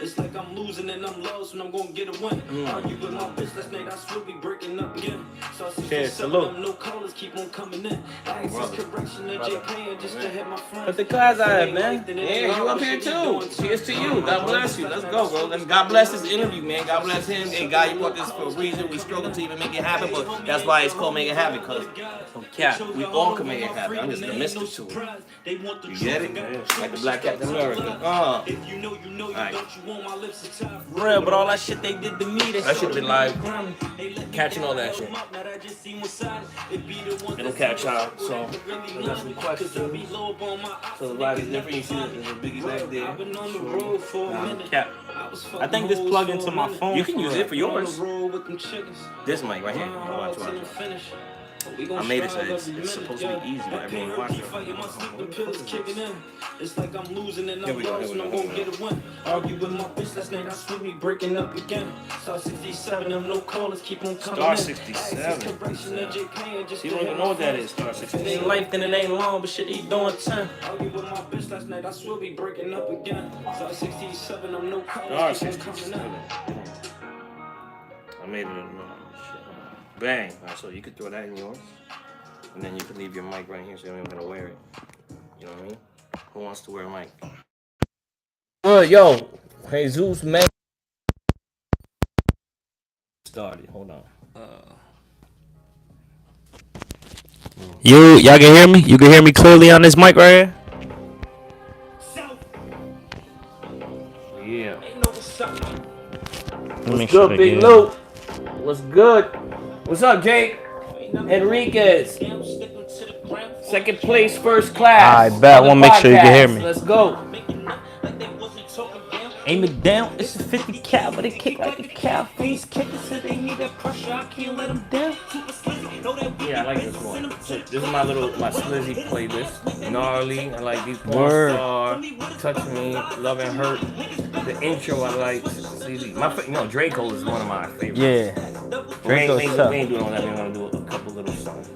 It's like I'm losing and I'm lost and I'm gonna get a win. Argue with my bitch last night, I swear we breaking up again. So I see some no callers keep on coming in. I ask correction and J paying just to hit my friends. Put the class out, man. Yeah, you up here too. Cheers to you. God bless you. Let's go, bro. God bless this interview, man. God bless him. Hey, God, you brought this for a reason. We struggle to even make it happen, but that's why it's called Make It Happen, because we all can make it happen. I'm just the mystery to it. You get it? Like the Black Captain America. Alright. Real, but all that shit they did to me, that should have been live. Catching all that shit. It'll catch y'all. So I got some questions. So the live is different. You see there's a biggie back there. Cap. I think this plug into my phone. You can use it for yours. This mic right here. Watch. I made it so it's supposed to be easy, but everyone watching. It's like I'm losing and I'm lost and I won't get a win. Argue with my bitch last night, I swear we breaking up again. Star 67, them no callers keep on coming. Star 67. You don't even know what that is. Star 67. It ain't length and it ain't long, but shit he doing 10. Argue with my bitch last night, I swear we breaking up again. Star 67, them no callers Star keep on 67. coming. I made it. Bang. All right, so you could throw that in yours. And then you could leave your mic right here so you don't even gotta wear it. You know what I mean? Who wants to wear a mic? Yo, Jesus, man. Started. Hold on. Y'all can hear me? You can hear me clearly on this mic right here? Yeah. What's good, Big Luke? What's good? What's up, Jake? Enriquez. Second place, first class. I bet. I want to make sure you can hear me. Let's go. Aim it down, it's a 50 cal, but it kick like a cow. Face kickers said they need that pressure, I can't let them down. Yeah, I like this one. So this is my Slizzy playlist. Gnarly, I like these Porn Star, Touch Me, Love and Hurt. The intro I like. Draco is one of my favorites. Yeah. Draco's tough. We ain't doing all that, we're gonna do a couple little songs.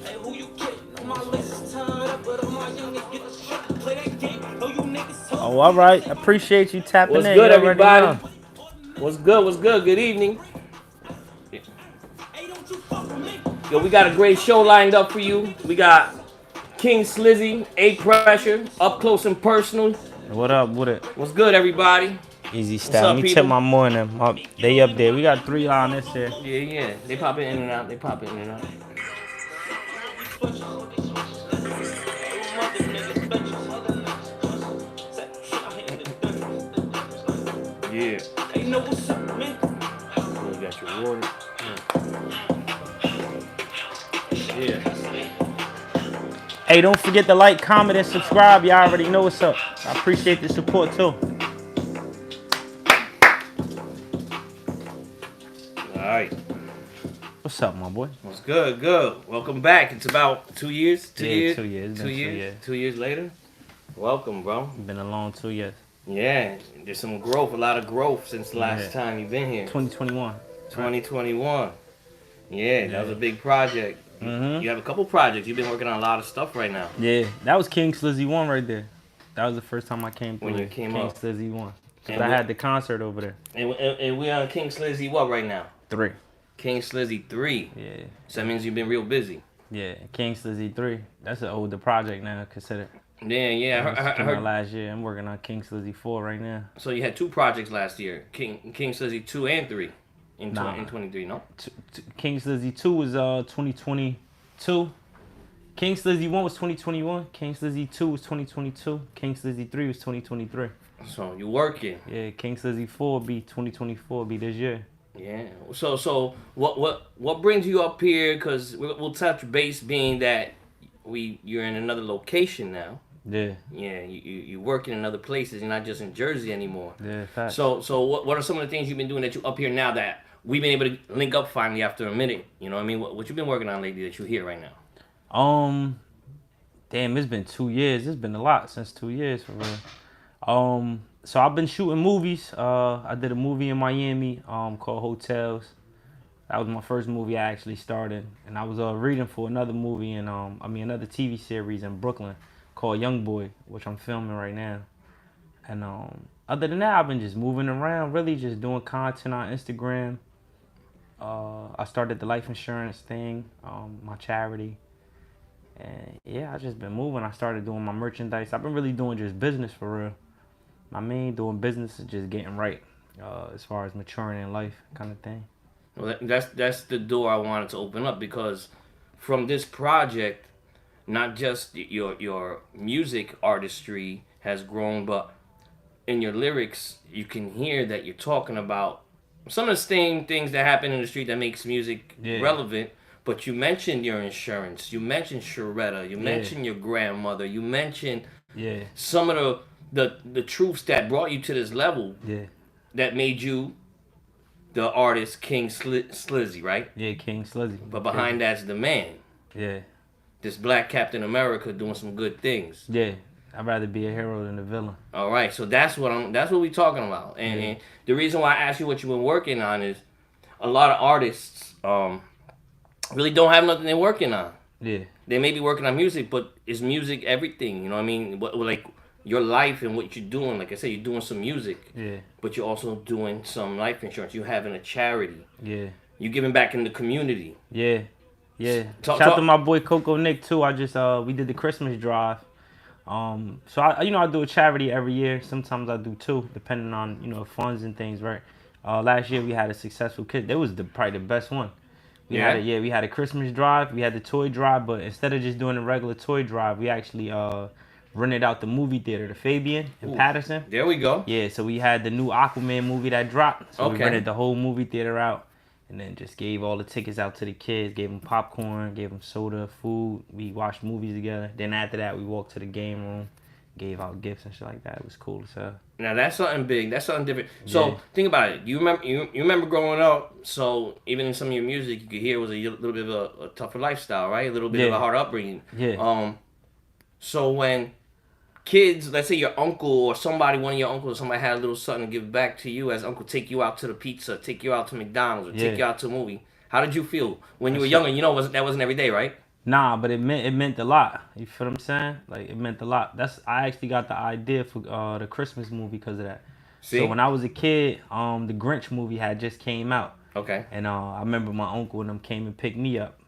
Oh, all right. Appreciate you tapping in. What's good, everybody? What's good? Good evening. Yo, we got a great show lined up for you. We got King Slizzy, A Pressure, up close and personal. What up with it? What's good, everybody? Easy style. Let me check my morning. They up there. We got 3 on this here. Yeah. They pop in and out. Yeah. You got your water. Yeah. Hey, don't forget to like, comment, and subscribe. Y'all already know what's up. I appreciate the support too. Alright. What's up, my boy? What's good? Welcome back. It's about 2 years. 2 years. 2 years. 2 years. 2 years later. Welcome, bro. Been a long 2 years. Yeah, there's some growth, a lot of growth since the last time you've been here. 2021. 2021. Yeah, that was a big project. You have a couple projects. You've been working on a lot of stuff right now. Yeah, that was King Slizzy 1 right there. That was the first time I came through. When you came King up. Slizzy 1. Because I had the concert over there. And we on King Slizzy what right now? 3. King Slizzy 3. Yeah. So that means you've been real busy. Yeah, King Slizzy 3. That's an older project now, considered. Yeah. I heard last year. I'm working on King Slizzy 4 right now. So you had 2 projects last year, King Slizzy 2 and 3 in 23, no? King Slizzy 2 was 2022. King Slizzy 1 was 2021. King Slizzy 2 was 2022. King Slizzy 3 was 2023. So you working? Yeah, King Slizzy 4 will be 2024, be this year. Yeah. So what brings you up here? Because we'll touch base, being that you're in another location now. Yeah. Yeah, you work in other places. You're not just in Jersey anymore. Yeah, facts. So what are some of the things you've been doing that you're up here now that we've been able to link up finally after a minute? You know what I mean? What you've been working on lately that you're here right now? Damn, it's been 2 years. It's been a lot since 2 years for real. So I've been shooting movies. I did a movie in Miami called Hotels. That was my first movie I actually started, and I was reading for another movie and another TV series in Brooklyn called Young Boy, which I'm filming right now. And Other than that, I've been just moving around, really just doing content on Instagram. I started the life insurance thing, my charity. And yeah, I just been moving. I started doing my merchandise. I've been really doing just business for real. My main doing business is just getting right, as far as maturing in life, kind of thing. Well, that's the door I wanted to open up, because from this project, not just your music artistry has grown, but in your lyrics, you can hear that you're talking about some of the same things that happen in the street that makes music relevant. But you mentioned your insurance, you mentioned Sharetta, you mentioned your grandmother, you mentioned some of the truths that brought you to this level. That made you the artist King Slizzy, right? Yeah, King Slizzy. But behind that's the man. Yeah. This black Captain America doing some good things. Yeah. I'd rather be a hero than a villain. All right, so that's what we talking about. And the reason why I asked you what you've been working on is a lot of artists really don't have nothing they're working on. Yeah. They may be working on music, but is music everything? You know what I mean? Like your life and what you're doing. Like I said, you're doing some music. Yeah. But you're also doing some life insurance. You're having a charity. Yeah. You're giving back in the community. Yeah. Yeah. Shout out to my boy Coco Nick too. I just we did the Christmas drive. So I do a charity every year. Sometimes I do two, depending on funds and things, right? Last year we had a successful kid. That was probably the best one. We had a Christmas drive. We had the toy drive, but instead of just doing a regular toy drive, we actually rented out the movie theater, the Fabian in Patterson. There we go. Yeah, so we had the new Aquaman movie that dropped. So we rented the whole movie theater out. And then just gave all the tickets out to the kids, gave them popcorn, gave them soda, food. We watched movies together. Then after that, we walked to the game room, gave out gifts and shit like that. It was cool as hell. Now that's something big. That's something different. So think about it. You remember growing up. So even in some of your music, you could hear it was a little bit of a tougher lifestyle, right? A little bit of a hard upbringing. Yeah. So when kids, let's say your uncle or somebody, one of your uncles or somebody had a little something to give back to you, as uncle take you out to the pizza, take you out to McDonald's, or take you out to a movie. How did you feel when you were younger? That wasn't every day, right? Nah, but it meant a lot. You feel what I'm saying? Like, it meant a lot. I actually got the idea for the Christmas movie because of that. See? So when I was a kid, the Grinch movie had just came out. Okay. And I remember my uncle and them came and picked me up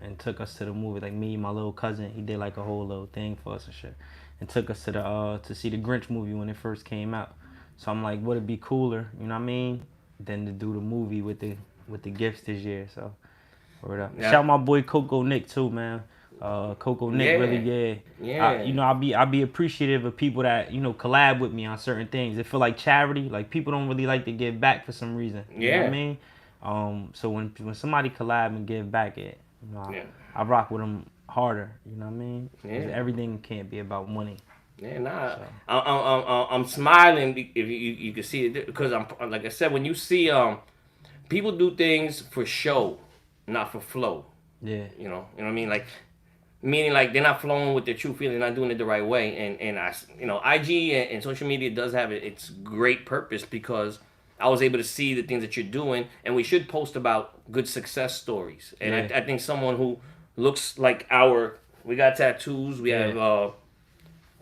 and took us to the movie. Like me and my little cousin, he did like a whole little thing for us and shit. And took us to see the Grinch movie when it first came out. So I'm like, would it be cooler, you know what I mean, than to do the movie with the gifts this year? So, word up. Shout out my boy Coco Nick too, man. Coco Nick really, I'll be appreciative of people that collab with me on certain things. It feel like charity. Like people don't really like to give back for some reason. You know what I mean? So when somebody collab and give back, I rock with them harder, you know what I mean? Yeah. Everything can't be about money. Yeah, nah. So. I'm smiling if you can see it, because I'm like I said, when you see people do things for show, not for flow. Yeah. You know what I mean? Like meaning like they're not flowing with their true feeling, not doing it the right way. And I IG and social media does have its great purpose, because I was able to see the things that you're doing, and we should post about good success stories. And I think someone who looks like we got tattoos, we have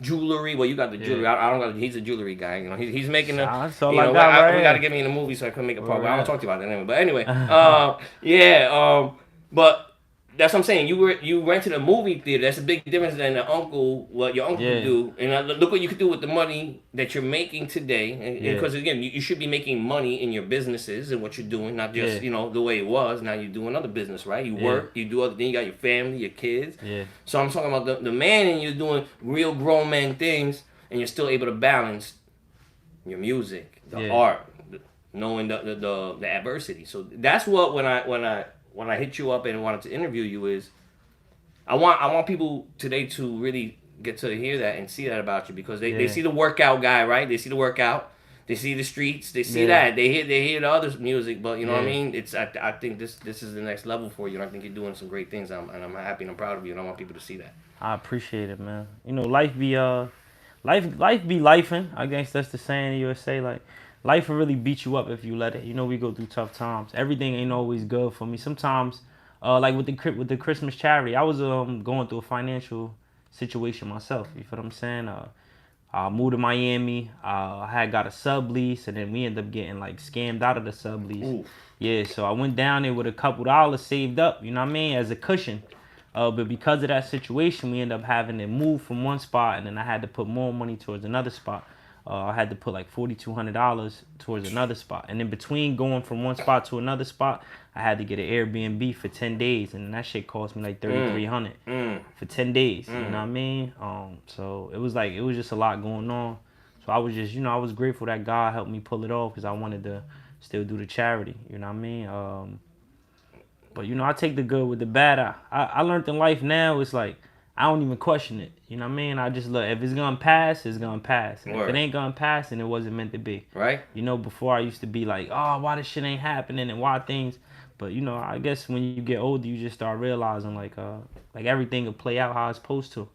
jewelry. Well, you got the jewelry. I don't got. He's a jewelry guy. He's making the. We got to get me in the movie, so I couldn't make a part. I don't talk to you about that anyway. But anyway, but that's what I'm saying. You rented a movie theater. That's a big difference than what your uncle could do. And look what you could do with the money that you're making today. Because again, you should be making money in your businesses and what you're doing, not just the way it was. Now you're doing another business, right? You work, you do other things. You got your family, your kids. Yeah. So I'm talking about the man, and you're doing real grown man things, and you're still able to balance your music, the art, knowing the adversity. So that's what when I hit you up and wanted to interview you is, I want people today to really get to hear that and see that about you, because they see the workout guy, right? They see the workout, they see the streets, they see that, they hear the other music, but you know what I mean? I think this is the next level for you, and I think you're doing some great things, and I'm happy and I'm proud of you, and I want people to see that. I appreciate it, man. Life be lifing. I guess that's the saying in USA. Like, life will really beat you up if you let it. We go through tough times. Everything ain't always good for me. Sometimes, like with the Christmas charity, I was going through a financial situation myself. You feel what I'm saying? I moved to Miami. I had got a sublease, and then we ended up getting like scammed out of the sublease. Ooh. Yeah, so I went down there with a couple dollars saved up, you know what I mean, as a cushion. But because of that situation, we ended up having to move from one spot, and then I had to put more money towards another spot. I had to put like $4,200 towards another spot. And in between going from one spot to another spot, I had to get an Airbnb for 10 days. And that shit cost me like $3,300 for 10 days. You know what I mean? So it was just a lot going on. So I was just, you know, I was grateful that God helped me pull it off because I wanted to still do the charity. You know what I mean? But, you know, I take the good with the bad. I learned in life now, it's like, I don't even question it. You know what I mean? I just look, if it's gonna pass, it's gonna pass. And if it ain't gonna pass, then it wasn't meant to be. Right. You know, before I used to be like, oh, why this shit ain't happening and why things. But, you know, I guess when you get older, you just start realizing like everything will play out how it's supposed to.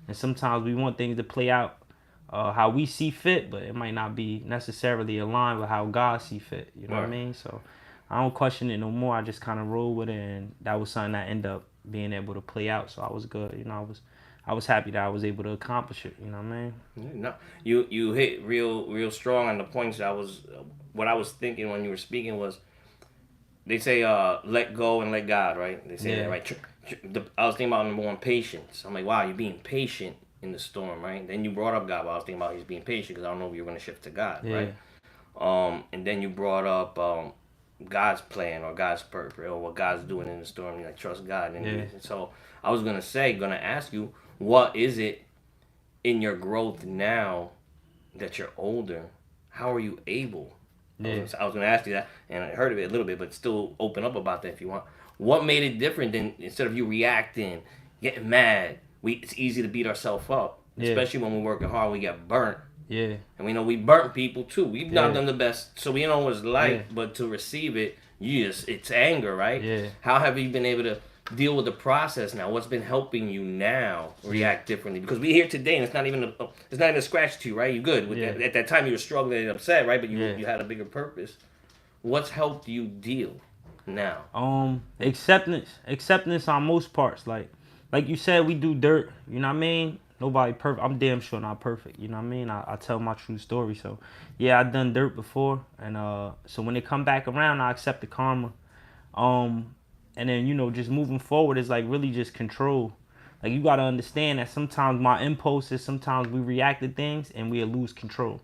And sometimes we want things to play out how we see fit, but it might not be necessarily aligned with how God see fit. You know what I mean? So I don't question it no more. I just kind of roll with it, and that was something that ended up being able to play out. So I was good. You know, I was happy that I was able to accomplish it. You know what I mean? No, you hit real strong on the points. What I was thinking when you were speaking was, they say let go and let God, right? They say that, right? I was thinking about number one, patience. I'm like, wow, you're being patient in the storm, right? Then you brought up God, but I was thinking about he's being patient because I don't know if you're going to shift to God, right? And then you brought up God's plan or God's purpose or what God's doing in the storm. You like trust God. And so I was gonna ask you, what is it in your growth now that you're older? How are you able? I was gonna ask you that, and I heard of it a little bit, but still open up about that if you want. What made it different than instead of you reacting, getting mad? It's easy to beat ourselves up, especially when we're working hard. We get burnt. Yeah. And we know we burnt people too. We've not done the best, so we know what it's like. But to receive it, it's anger, right? Yeah. How have you been able to deal with the process now? What's been helping you now react differently? Because we're here today, and it's not even a scratch to you, right? You're good. At that time, you were struggling and upset, right? But you had a bigger purpose. What's helped you deal now? Acceptance on most parts. Like you said, we do dirt. You know what I mean? Nobody perfect. I'm damn sure not perfect. You know what I mean? I tell my true story. So, yeah, I done dirt before. And so when they come back around, I accept the karma. And then, you know, just moving forward is like really just control. Like, you got to understand that sometimes my impulses, sometimes we react to things and we lose control.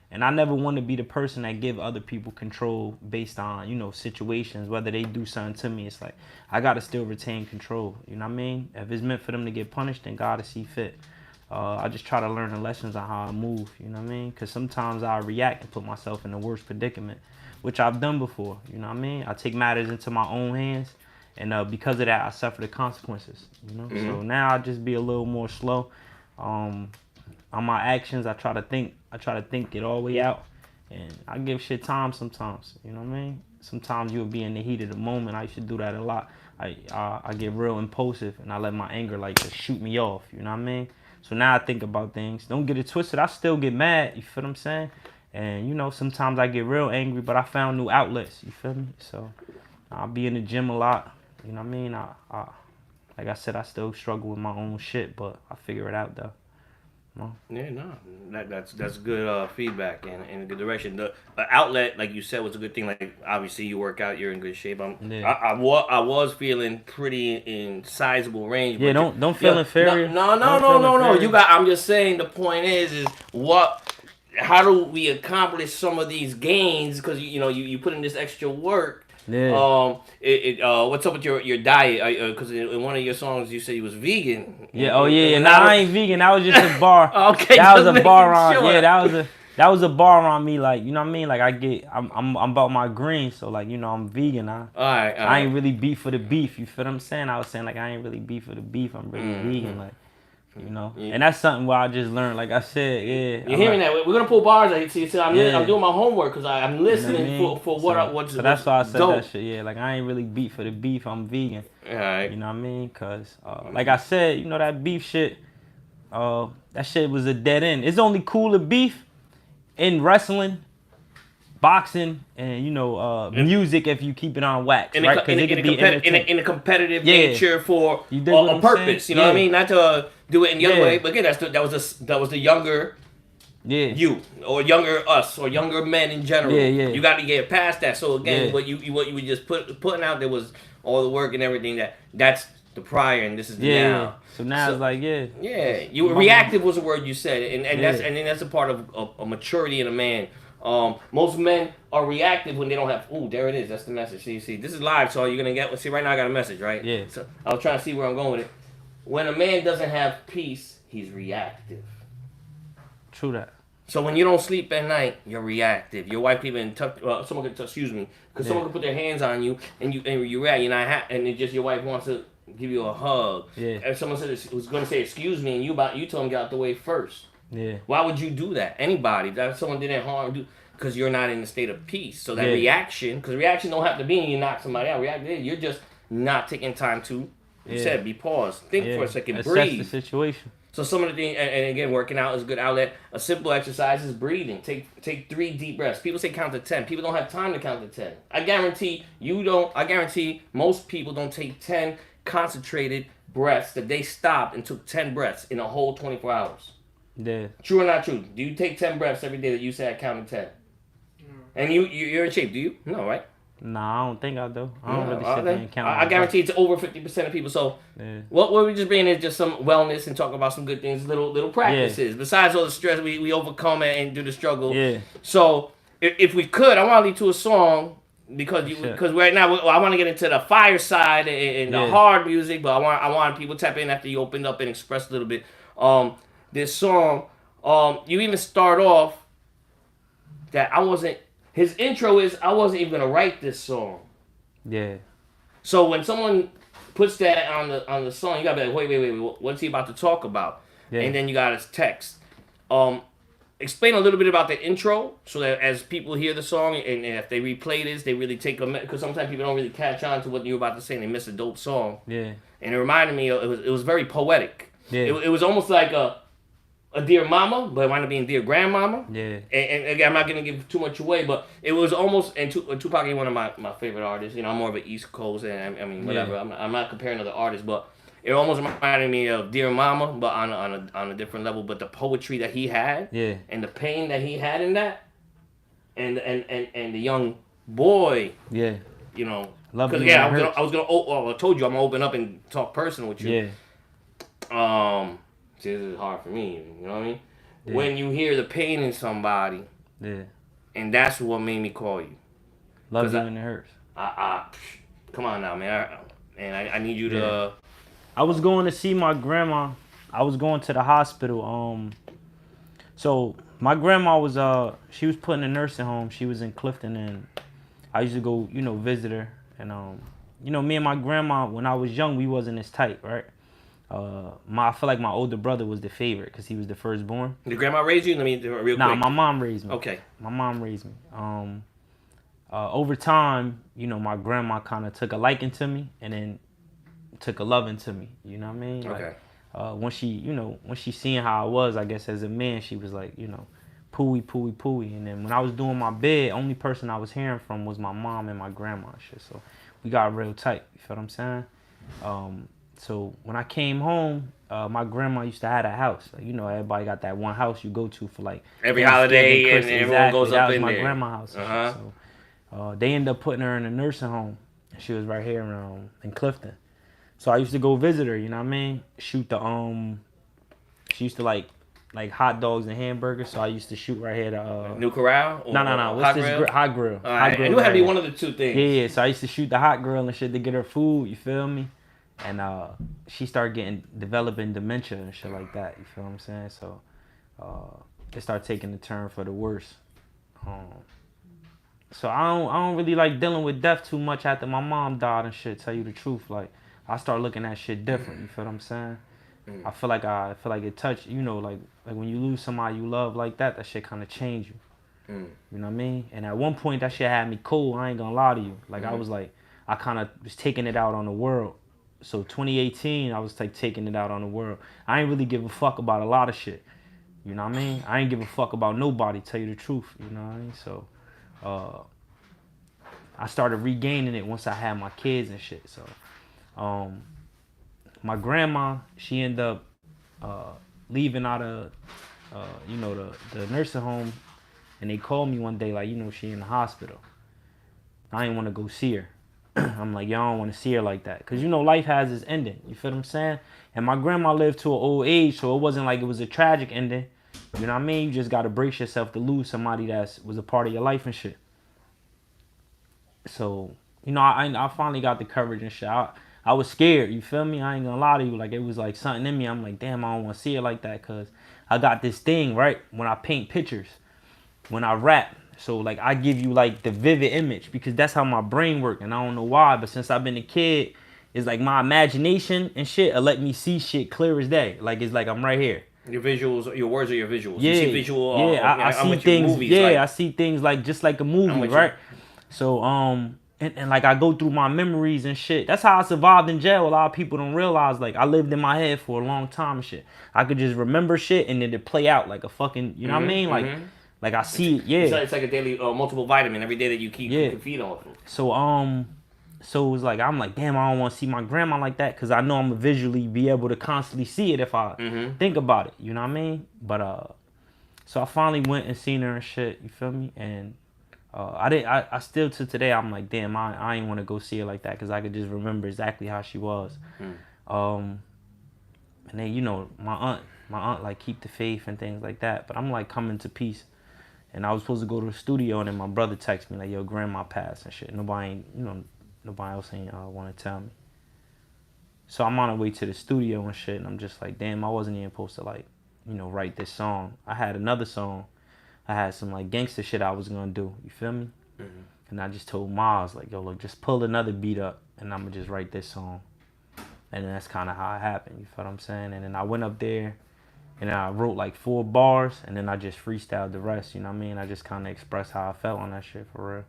And I never want to be the person that give other people control based on, you know, situations, whether they do something to me. It's like, I got to still retain control. You know what I mean? If it's meant for them to get punished, then God will see fit. I just try to learn the lessons on how I move, you know what I mean? Because sometimes I react and put myself in the worst predicament, which I've done before, you know what I mean? I take matters into my own hands, and because of that, I suffer the consequences, you know? So now I just be a little more slow. On my actions, I try to think it all the way out, and I give shit time sometimes, you know what I mean? Sometimes you'll be in the heat of the moment. I used to do that a lot. I get real impulsive, and I let my anger, like, just shoot me off, you know what I mean? So now I think about things. Don't get it twisted. I still get mad. You feel what I'm saying? And, you know, sometimes I get real angry, but I found new outlets. You feel me? So I'll be in the gym a lot. You know what I mean? Like I said, I still struggle with my own shit, but I figure it out, though. No. Yeah, no, that's good feedback and in a good direction. The outlet, like you said, was a good thing. Like obviously you work out, you're in good shape. I was feeling pretty in sizable range. Yeah, don't feel inferior. No. I'm just saying the point is how do we accomplish some of these gains? Because you put in this extra work. Yeah. What's up with your diet? Because in one of your songs you said you was vegan. Yeah. Oh yeah. Nah, I ain't vegan. That was just a bar. Okay. That was a bar on. Sure. Yeah. That was a bar on me. Like, you know what I mean? Like I'm about my greens. So like, you know, I'm vegan. All right. I ain't really beef for the beef. You feel what I'm saying? I was saying like I ain't really beef for the beef. I'm really vegan. Like. You know, and that's something where I just learned. Like I said, you're hearing that? We're gonna pull bars. I'm doing my homework because I'm listening for what's. So that's why I said dope. That shit. Yeah, like I ain't really beef for the beef. I'm vegan. All right. You know what I mean? Cause like I said, you know that beef shit. That shit was a dead end. It's only cool to beef in wrestling, boxing, and music if you keep it on wax, right? Because it can be in a competitive nature for a purpose. You know what I mean? Not to do it in the other way, but again, that was the younger Yeah. You or younger us or younger men in general. Yeah. You got to get past that. So again, Yeah. what you were just putting out there was all the work and everything that's the prior and this is the now. Yeah. So now it's like you were reactive was a word you said, and Yeah. that's a part of a maturity in a man. Most men are reactive when they don't have. Ooh, there it is. That's the message. See, this is live, so you're gonna get. See, right now I got a message, right? Yeah. So I was trying to see where I'm going with it. When a man doesn't have peace, he's reactive. True that. So when you don't sleep at night, you're reactive. Your wife even someone could excuse me, because someone could put their hands on you and you react. You're not and it just your wife wants to give you a hug. Yeah. And someone was going to say excuse me, and you told them to get out the way first. Yeah. Why would you do that? Anybody that someone didn't harm, because you're not in a state of peace. So that reaction, because reaction don't have to be when you knock somebody out. You're just not taking time to. You said be paused, think for a second, assess breathe. the situation. So some of the things, and again, working out is a good outlet. A simple exercise is breathing. Take 3 deep breaths. People say count to 10. People don't have time to count to 10. I guarantee you don't. I guarantee most people don't take 10 concentrated breaths that they stopped and took 10 breaths in a whole 24 hours. Yeah. True or not true? Do you take 10 breaths every day that you say I counted 10? And you're in shape, do you? No, right? Nah, I don't think I do. I don't really sit there and count. I guarantee it's over 50% of people. So what we're just bringing is just some wellness and talk about some good things, little practices. Besides all the stress we overcome and do the struggle. Yeah. So if we could, I want to lead to a song because right now I want to get into the fire side and the hard music, but I want people to tap in after you opened up and express a little bit. This song, you even start off that I wasn't. His intro is, I wasn't even gonna write this song. Yeah. So when someone puts that on the song, you gotta be like, wait, what's he about to talk about? Yeah. And then you got his text. Explain a little bit about the intro, so that as people hear the song and if they replay this, they really take because sometimes people don't really catch on to what you're about to say and they miss a dope song. Yeah. And it reminded me, it was very poetic. Yeah. It was almost like a Dear Mama, but it wound up being Dear Grandmama. Yeah. And again, I'm not going to give too much away, but it was almost, and Tupac is one of my favorite artists. You know, I'm more of an East Coast, and I mean, whatever. Yeah. I'm not comparing other artists, but it almost reminded me of Dear Mama, but on a different level. But the poetry that he had, and the pain that he had in that, and the young boy, you know. Because, I told you I'm going to open up and talk personal with you. Yeah. See, this is hard for me, you know what I mean? Yeah. When you hear the pain in somebody, and that's what made me call you. Love you when it hurts. Come on now, man. I need you to... I was going to see my grandma. I was going to the hospital. So my grandma was she was put in a nursing home. She was in Clifton, and I used to go, visit her. And me and my grandma, when I was young, we wasn't as tight, right? I feel like my older brother was the favorite because he was the firstborn. Did grandma raise you? Let me do it real quick. Nah, my mom raised me. Okay. My mom raised me. Over time, my grandma kind of took a liking to me and then took a loving to me. You know what I mean? Okay. Like, when she seen how I was, I guess as a man, she was like, pooey. And then when I was doing my bed, only person I was hearing from was my mom and my grandma and shit. So we got real tight. You feel what I'm saying? So when I came home, my grandma used to have a house. Like, everybody got that one house you go to for like every holiday, and everyone goes up in there. That was my grandma's house. So they ended up putting her in a nursing home. She was right here in Clifton. So I used to go visit her. You know what I mean? Shoot the She used to like hot dogs and hamburgers. So I used to shoot right here the New Corral. No. What's this? Hot Grill. Hot Grill. I knew it had to be one of the two things. Yeah. So I used to shoot the Hot Grill and shit to get her food. You feel me? And she started developing dementia and shit like that. You feel what I'm saying? So it started taking a turn for the worse. So I don't really like dealing with death too much after my mom died and shit. Tell you the truth, like I start looking at shit different. You feel what I'm saying? I feel like it touched. Like when you lose somebody you love like that, that shit kind of change you. You know what I mean? And at one point that shit had me cold. I ain't gonna lie to you. Like I was like, I kind of was taking it out on the world. So 2018, I was like taking it out on the world. I ain't really give a fuck about a lot of shit. You know what I mean? I ain't give a fuck about nobody, tell you the truth. You know what I mean? So I started regaining it once I had my kids and shit. So my grandma, she ended up leaving out of you know, the nursing home, and they called me one day like, you know, she in the hospital. I ain't want to go see her. I'm like, y'all don't want to see her like that. Because, you know, life has its ending. You feel what I'm saying? And my grandma lived to an old age, so it wasn't like it was a tragic ending. You know what I mean? You just got to brace yourself to lose somebody that was a part of your life and shit. So, you know, I finally got the courage and shit. I was scared, you feel me? I ain't gonna lie to you. Like, it was like something in me. I'm like, damn, I don't want to see it like that. Because I got this thing, right? When I paint pictures, when I rap. So, like, I give you, like, the vivid image. Because that's how my brain works. And I don't know why. But since I've been a kid, it's like my imagination and shit will let me see shit clear as day. Like, it's like I'm right here. Your visuals, your words are your visuals. Yeah, you see visual. yeah. I see things. Movies, yeah, like, I see things like just like a movie, right? So and like I go through my memories and shit. That's how I survived in jail. A lot of people don't realize like I lived in my head for a long time and shit. I could just remember shit and then it play out like a fucking, you know what I mean? Like I see it. Yeah, it's like a daily multiple vitamin every day that you keep you can feed off of. So it was like, I'm like, damn, I don't want to see my grandma like that because I know I'm going to visually be able to constantly see it if I think about it. You know what I mean? But, so I finally went and seen her and shit. You feel me? And I still to today, I'm like, damn, I ain't want to go see her like that because I could just remember exactly how she was. And then, you know, my aunt, like, keep the faith and things like that. But I'm, like, coming to peace. And I was supposed to go to the studio, and then my brother texted me, like, yo, grandma passed and shit. Nobody else ain't want to tell me. So I'm on the way to the studio and shit, and I'm just like, damn, I wasn't even supposed to, like, you know, write this song. I had another song. I had some, like, gangster shit I was going to do. You feel me? And I just told Miles, like, yo, look, just pull another beat up, and I'm going to just write this song. And then that's kind of how it happened. You feel what I'm saying? And then I went up there, and I wrote, like, 4 bars, and then I just freestyled the rest, you know what I mean? I just kind of expressed how I felt on that shit, for real.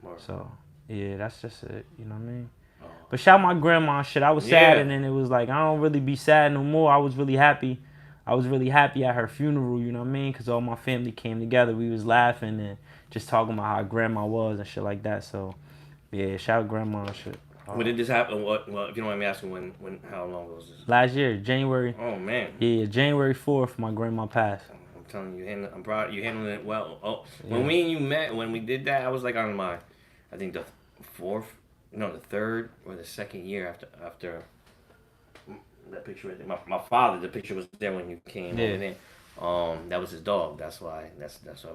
Wow. So, yeah, that's just it, you know what I mean? Oh. But shout my grandma and shit. I was sad, and then it was like, I don't really be sad no more. I was really happy. I was really happy at her funeral, you know what I mean? Because all my family came together. We was laughing and just talking about how grandma was and shit like that. So, yeah, shout grandma and shit. When did this happen? Well, if you don't mind me asking, how long was this? Last year, January. Oh, man. Yeah, January 4th, my grandma passed. I'm telling you, I'm proud you handling it well. Oh, when me and you met, when we did that, I was like on my, I think the third or the second year after that picture right there. My father, the picture was there when you came over there. That was his dog. That's why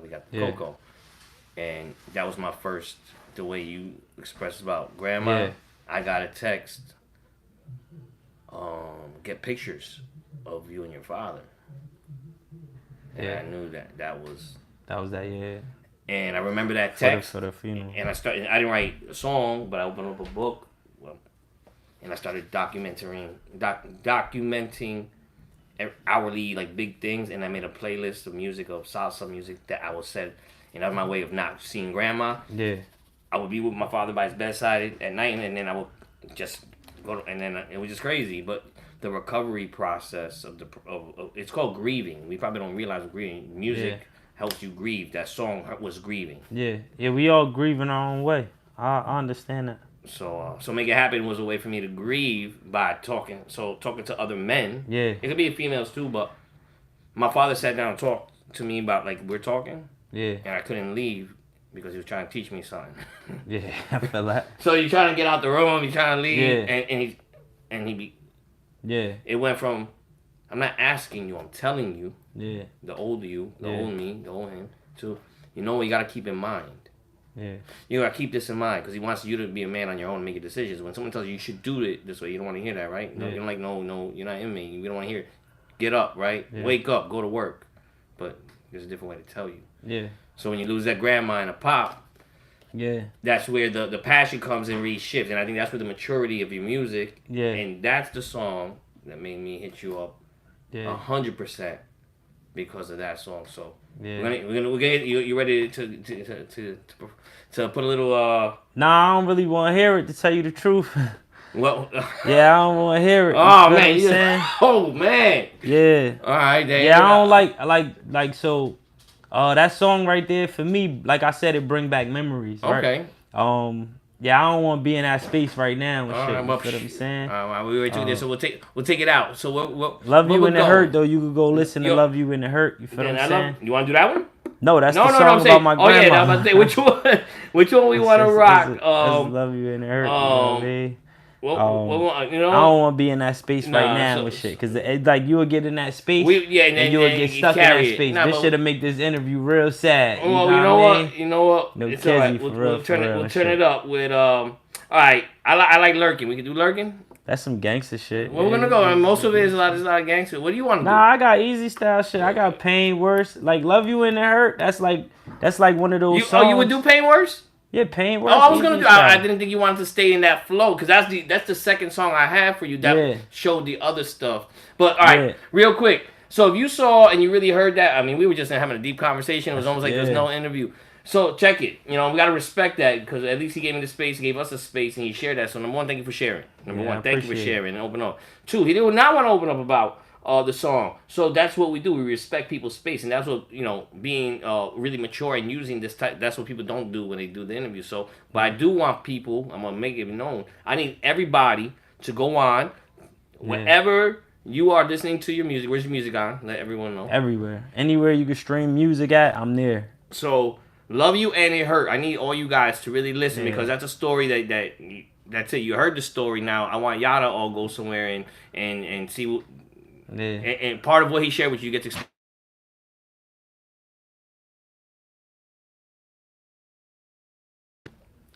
we got the Coco. And that was my first, the way you expressed about grandma. Yeah. I got a text, get pictures of you and your father. And I knew that was that, yeah. And I remember that text. For the funeral. And I didn't write a song, but I opened up a book. And I started documenting hourly, like, big things. And I made a playlist of music, of salsa music that I would set. And that was my way of not seeing grandma. Yeah. I would be with my father by his bedside at night, and then I would just go, and then it was just crazy. But the recovery process of it's called grieving. We probably don't realize grieving. Music helps you grieve. That song was grieving. Yeah, we all grieve in our own way. I understand that. So Make It Happen was a way for me to grieve by talking to other men. Yeah. It could be females too, but my father sat down and talked to me about, like, we're talking. Yeah. And I couldn't leave. Because he was trying to teach me something. Yeah, I feel that. So you're trying to get out the room, you're trying to leave, it went from, I'm not asking you, I'm telling you. Yeah. The old you, the old me, the old him, to, you know what you got to keep in mind. Yeah. You got to keep this in mind because he wants you to be a man on your own and make decisions. When someone tells you should do it this way, you don't want to hear that, right? No, you're like, no, you're not in me. We don't want to hear it. Get up, right? Yeah. Wake up, go to work. But there's a different way to tell you. Yeah. So when you lose that grandma and a pop, that's where the passion comes and reshifts. And I think that's where the maturity of your music, and that's the song that made me hit you up 100% because of that song. So we're gonna get you ready to put a little Nah, I don't really want to hear it, to tell you the truth. Well, I don't want to hear it. Oh man, oh man. Yeah. All right, then. Yeah, I don't like so. That song right there for me, like I said, it bring back memories. Right? Okay. Yeah, I don't want to be in that space right now and All shit. right, You well, feel what I'm saying? all right, we already took this, so we'll take it out. So Love You we'll in the go? Hurt though. You could go listen to Yo, Love You in the Hurt. You feel what I'm saying? You want to do that one? No, that's the No, song I'm about saying. my Oh yeah, grandma. I was about to say which one. Which one we want to rock? That's Love You in the Hurt. You know what I mean? You I know, don't want to be in that space right Nah, now so- with shit, cause like you would get in that space, and you would get stuck in that carry it. space. Nah, This but- should have make this interview real sad. Well, you know what I mean? You know what? No It's kizzy, all right. for We'll real, turn for it. real, We'll turn shit. it up with All right. I like lurking. We can do lurking. That's some gangster shit. Well, we're gonna go. And most of it is a lot of gangster. What do you want to do? Nah, I got easy style shit. I got Pain Worse. Like Love You in the Hurt. That's like one of those songs. You would do Pain Worse? Yeah, Pain Worse. Oh, I was gonna easy do. style. I didn't think you wanted to stay in that flow because that's the second song I have for you that Yeah. showed the other stuff. But all right, Yeah. real quick. So if you saw and you really heard that, I mean, we were just having a deep conversation. It was almost like there was Yeah. no interview. So check it. You know, we gotta respect that because at least he gave me the space, he gave us a space, and he shared that. So number one, thank you for sharing. Number Yeah, one, I thank you for appreciate it. sharing and open up. Two, he did not want to open up about the song. So that's what we do. We respect people's space, and that's what being really mature and using this type. That's what people don't do when they do the interview. So, but I do want people. I'm gonna make it known. I need everybody to go on wherever you are listening to your music. Where's your music on? Let everyone know. Everywhere, anywhere you can stream music at, I'm there. So, Love You and It Hurt. I need all you guys to really listen because that's a story that's it. You heard the story now. I want y'all to all go somewhere and see. Yeah. And part of what he shared with you, get to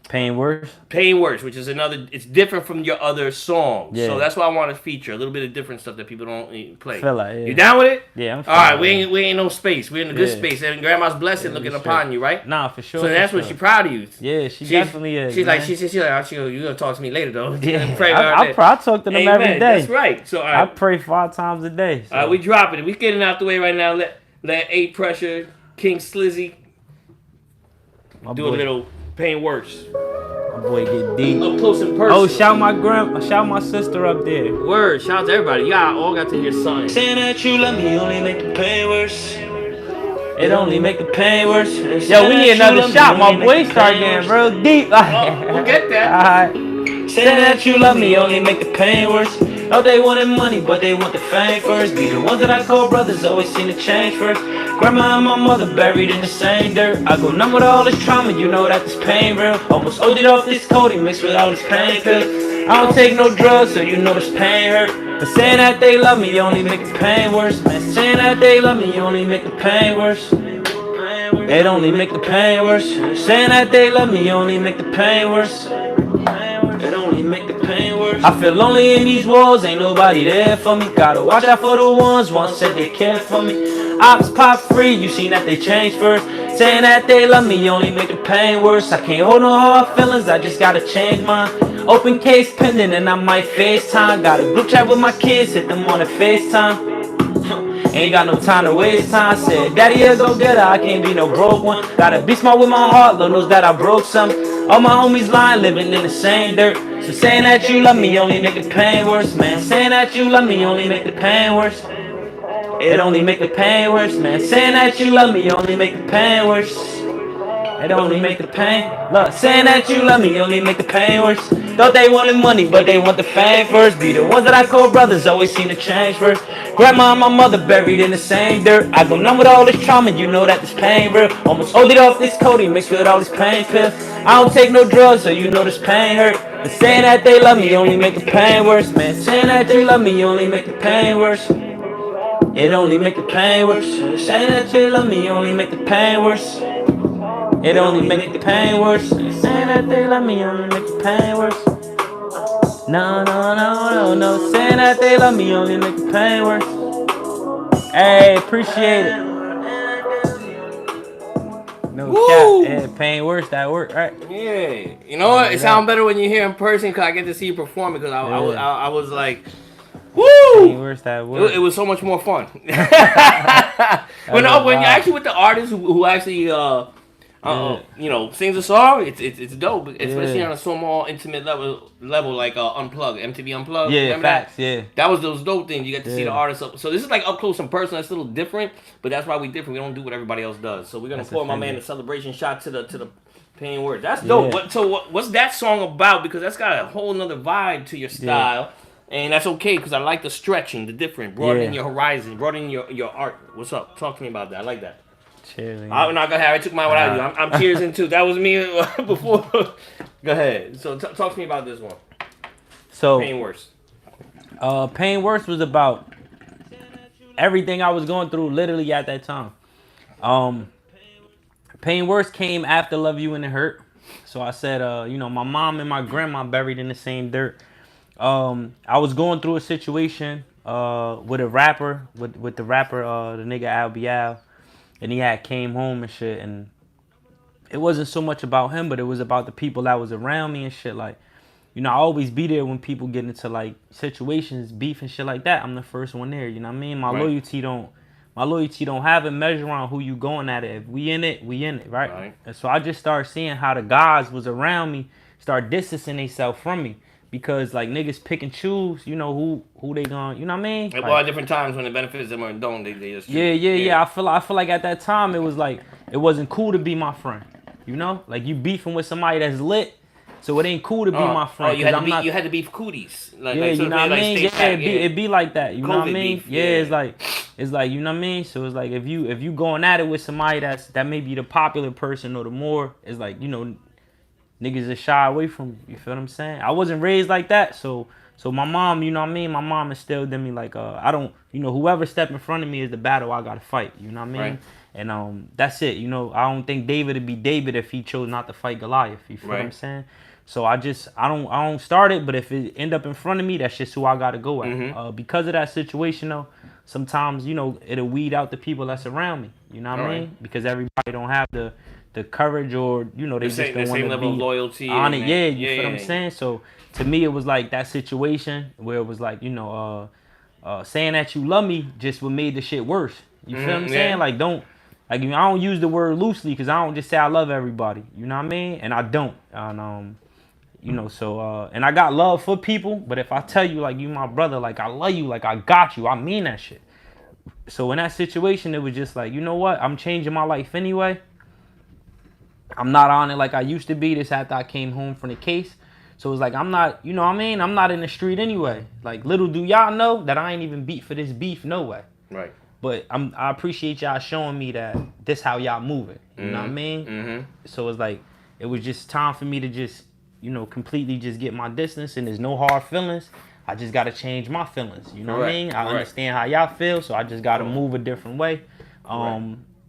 Pain Worse. Pain Worse, which is another. It's different from your other songs, Yeah. so that's why I want to feature a little bit of different stuff that people don't play. Feel like, yeah. You down with it? Yeah, I'm All fine. right, we ain't no space. We're in a good Yeah. space, and Grandma's blessing looking sure. upon you, right? Nah, for sure. So for that's what sure. she's proud of you. Yeah, she definitely is. She's man. like, she's like, you gonna talk to me later though. Yeah, Pray about I that. talk to them every Amen. day. That's right. So all I right, pray 5 times a day. So. all right, we dropping it. We getting out the way right now. Let A Pressure, King Slizzy my do boy, a little Pain Worse. My boy get deep. Up close and personal. Oh, shout my sister up there. Word, shout out to everybody. Y'all all got to hear something. Saying that you love me only make the pain worse. It only make the pain worse. Yo, Saying we that need you another love me shot. My only boy make the start pain getting worse. real deep. We'll get that. Alright. Saying that you love me only make the pain worse. Oh, they wanted money, but they want the fame first. Be the ones that I call brothers, always seem to change first. Grandma and my mother buried in the same dirt. I go numb with all this trauma, you know that this pain real. Almost OD'd off this codeine mixed with all this pain pills. I don't take no drugs, so you know this pain hurt. But saying that they love me only make the pain worse. Man, saying that they love me only make the pain worse. It only make the pain worse. Saying that they love me only make the pain worse. It only make the pain worse. I feel lonely in these walls, ain't nobody there for me. Gotta watch out for the ones once said they cared for me. Ops pop free, you seen that they changed first. Saying that they love me only make the pain worse. I can't hold no hard feelings, I just gotta change mine. Open case pending and I might FaceTime. Got a group chat with my kids, hit them on a FaceTime. Ain't got no time to waste time. Said, Daddy, yeah, go get her. I can't be no broke one. Gotta be smart with my heart. Lord knows that I broke some. All my homies lying, living in the same dirt. So saying that you love me only make the pain worse, man. Saying that you love me only make the pain worse. It only make the pain worse, man. Saying that you love me only make the pain worse. It only make the pain. Look, saying that you love me only make the pain worse. Thought they wanted money, but they want the fame first. Be the ones that I call brothers, always seem to change first. Grandma and my mother buried in the same dirt. I go numb with all this trauma, you know that this pain real. Almost OD'd off this codeine mixed with all this pain pills. I don't take no drugs, so you know this pain hurt. But saying that they love me only make the pain worse, man. Saying that they love me only make the pain worse. It only make the pain worse. Saying that they love me only make the pain worse. It only make the pain worse. Saying that they love me only make the pain worse. No, no, no, no, no. Saying that they love me only make the pain worse. Hey, appreciate it. No Woo! cap. Yeah, pain worse. That work, right? Yeah, you know what? It sounds better when you hear in person because I get to see you perform. Because I was like, woo! Pain worse. That work. It was so much more fun. when you actually with the artist who actually you know, sings a song, it's dope, especially Yeah. on a small intimate level like Unplugged, MTV Unplugged. Yeah, remember facts. that? Yeah. That was those dope things. You get to see the Yeah. artist. So this is like up close and personal. It's a little different, but that's why we different. We don't do what everybody else does. So we're gonna That's pour my man offended. a celebration shot to the Pain Words. That's dope. Yeah. What's that song about? Because that's got a whole nother vibe to your style. And that's okay because I like the stretching, the different, broadening your horizon, broadening your art. What's up? Talk to me about that. I like that. Chilling. I'm not gonna have. I took mine without you. I'm cheersing too. That was me before. Go ahead. So talk to me about this one. So Pain Worse. Pain Worse was about everything I was going through literally at that time. Pain Worse came after Love You and It Hurt. So I said, my mom and my grandma buried in the same dirt. I was going through a situation with a rapper, with the rapper, the nigga Al Bial, and he had came home and shit, and it wasn't so much about him, but it was about the people that was around me and shit. Like, I always be there when people get into like situations, beef and shit like that. I'm the first one there. You know what I mean? My loyalty don't have a measure on who you going at it. If we in it, we in it, right? And so I just started seeing how the guys was around me start distancing themselves from me. Because like niggas pick and choose, who they gonna, you know what I mean? Well, at different times when it benefits them or don't, they just yeah. I feel like at that time it was like it wasn't cool to be my friend, like you beefing with somebody that's lit, so it ain't cool to be my friend. You had to beef cooties. Like, you know what I mean? It be like that. You know what I mean? Beef, it's like you know what I mean. So it's like if you going at it with somebody that may be the popular person or the more, it's like niggas is shy away from you. You feel what I'm saying? I wasn't raised like that, so my mom, you know what I mean? My mom instilled in me like I don't, whoever step in front of me is the battle I gotta fight. You know what I mean? Right. And that's it. I don't think David would be David if he chose not to fight Goliath. You feel what I'm saying? So I don't start it, but if it end up in front of me, that's just who I gotta go at. Mm-hmm. Because of that situation though, sometimes it'll weed out the people that's around me. You know what I mean? Because everybody don't have the courage or they just don't want to be level of loyalty on it. Yeah, you feel what I'm saying? So to me, it was like that situation where it was like saying that you love me just what made the shit worse. You feel what I'm saying? Like I don't use the word loosely because I don't just say I love everybody. You know what I mean? And I don't. And and I got love for people, but if I tell you like you my brother, like I love you, like I got you, I mean that shit. So in that situation, it was just like, you know what? I'm changing my life anyway. I'm not on it like I used to be. This after I came home from the case. So it was like, I'm not, you know what I mean? I'm not in the street anyway. Like, little do y'all know that I ain't even beat for this beef, no way. Right. But I appreciate y'all showing me that this how y'all moving. You know what I mean? Mm-hmm. So it's like, it was just time for me to just, completely just get my distance, and there's no hard feelings. I just got to change my feelings. You know what I mean? I understand how y'all feel, so I just got to move a different way.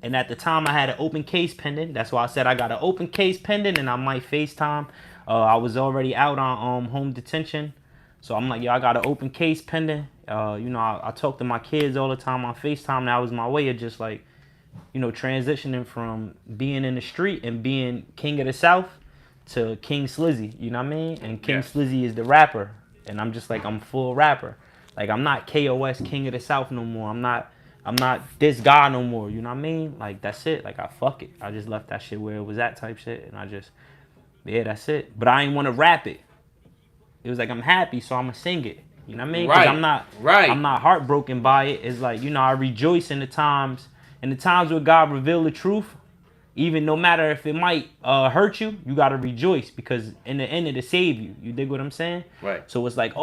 And at the time, I had an open case pending. That's why I said I got an open case pending, and I might FaceTime. I was already out on home detention. So I'm like, yo, I got an open case pending. I talk to my kids all the time on FaceTime. That was my way of just like, transitioning from being in the street and being king of the South to King Slizzy. You know what I mean? And King Slizzy is the rapper. And I'm just like, I'm full rapper. Like, I'm not KOS, King of the South no more. I'm not this guy no more, you know what I mean? Like, that's it. Like, I fuck it. I just left that shit where it was at type shit. And I just, that's it. But I ain't want to rap it. It was like, I'm happy, so I'm going to sing it. You know what I mean? Because I'm not heartbroken by it. It's like, I rejoice in the times where God revealed the truth. Even no matter if it might hurt you, you got to rejoice. Because in the end, it'll save you. You dig what I'm saying? Right. So it's like,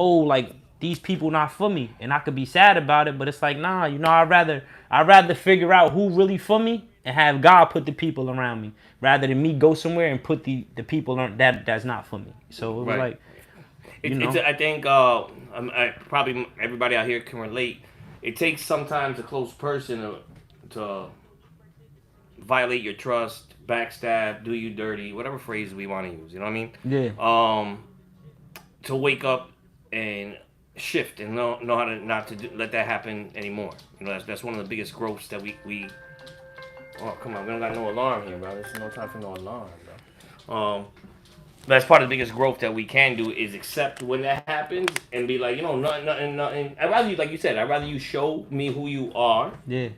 these people not for me, and I could be sad about it, but it's like, nah, I'd rather figure out who really for me and have God put the people around me rather than me go somewhere and put the people on that's not for me. So it was like, I think probably everybody out here can relate. It takes sometimes a close person to violate your trust, backstab, do you dirty, whatever phrase we want to use. You know what I mean? Yeah. To wake up and shift and know how to not to let that happen anymore. That's one of the biggest growths that we. Oh, come on, we don't got no alarm here, bro. There's no time for no alarm, bro. That's part of the biggest growth that we can do is accept when that happens and be like, nothing. I'd rather you, like you said, I'd rather you show me who you are. Yeah.